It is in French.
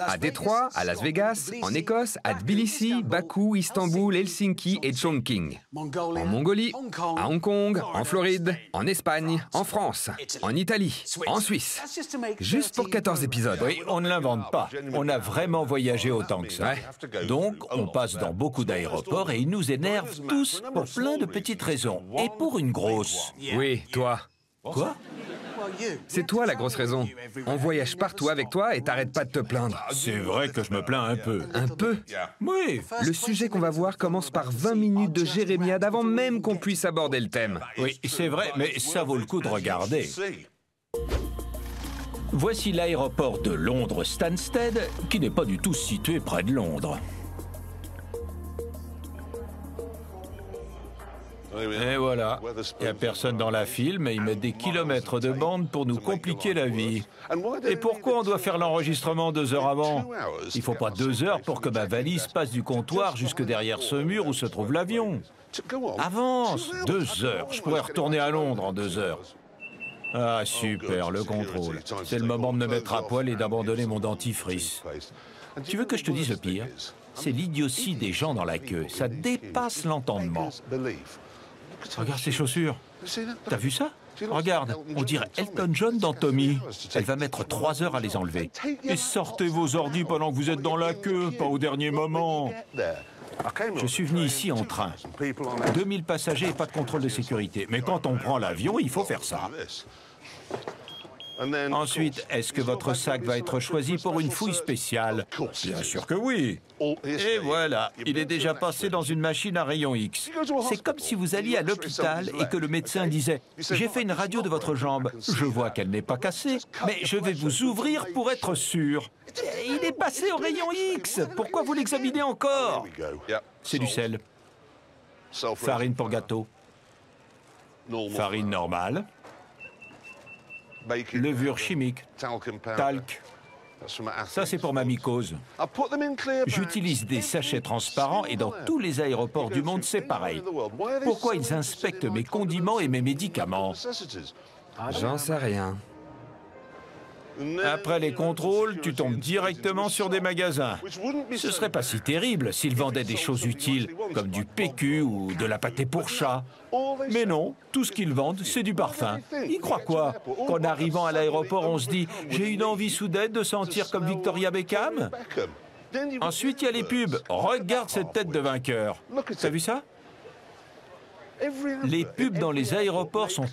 À Détroit, à Las Vegas, en Écosse, à Tbilissi, Bakou, Istanbul, Helsinki et Chongqing. En Mongolie, à Hong Kong, en Floride, en Espagne, en France, en Italie, en Suisse. Juste pour 14 épisodes. Oui, on ne l'invente pas. On a vraiment voyagé autant que ça. Ouais. Donc, on passe dans beaucoup d'aéroports et ils nous énervent tous pour plein de petites raisons. Et pour une grosse. Oui, toi. Quoi? C'est toi la grosse raison. On voyage partout avec toi et t'arrêtes pas de te plaindre. C'est vrai que je me plains un peu. Un peu? Oui. Le sujet qu'on va voir commence par 20 minutes de jérémiade avant même qu'on puisse aborder le thème. Oui, c'est vrai, mais ça vaut le coup de regarder. Voici l'aéroport de Londres Stansted, qui n'est pas du tout situé près de Londres. Et voilà, il n'y a personne dans la file, mais ils mettent des kilomètres de bande pour nous compliquer la vie. Et pourquoi on doit faire l'enregistrement 2 heures avant? Il faut pas 2 heures pour que ma valise passe du comptoir jusque derrière ce mur où se trouve l'avion. Avance, 2 heures, je pourrais retourner à Londres en 2 heures. Ah super, le contrôle. C'est le moment de me mettre à poil et d'abandonner mon dentifrice. Tu veux que je te dise le pire? C'est l'idiotie des gens dans la queue, ça dépasse l'entendement. Regarde ces chaussures. T'as vu ça? Regarde, on dirait Elton John dans Tommy. Elle va mettre 3 heures à les enlever. Et sortez vos ordis pendant que vous êtes dans la queue, pas au dernier moment. Je suis venu ici en train. 2000 passagers et pas de contrôle de sécurité. Mais quand on prend l'avion, il faut faire ça. Ensuite, est-ce que votre sac va être choisi pour une fouille spéciale? Bien sûr que oui. Et voilà, il est déjà passé dans une machine à rayon X. C'est comme si vous alliez à l'hôpital et que le médecin disait « J'ai fait une radio de votre jambe. Je vois qu'elle n'est pas cassée, mais je vais vous ouvrir pour être sûr. » Il est passé au rayon X. Pourquoi vous l'examinez encore? C'est du sel. Farine pour gâteau. Farine normale. Levure chimique, talc. Ça, c'est pour ma mycose. J'utilise des sachets transparents et dans tous les aéroports du monde, c'est pareil. Pourquoi ils inspectent mes condiments et mes médicaments? J'en sais rien. Après les contrôles, tu tombes directement sur des magasins. Ce serait pas si terrible s'ils vendaient des choses utiles, comme du PQ ou de la pâtée pour chat. Mais non, tout ce qu'ils vendent, c'est du parfum. Ils croient quoi? Qu'en arrivant à l'aéroport, on se dit « J'ai une envie soudaine de sentir comme Victoria Beckham ?» Ensuite, il y a les pubs. Regarde cette tête de vainqueur. T'as vu ça? Les pubs dans les aéroports sont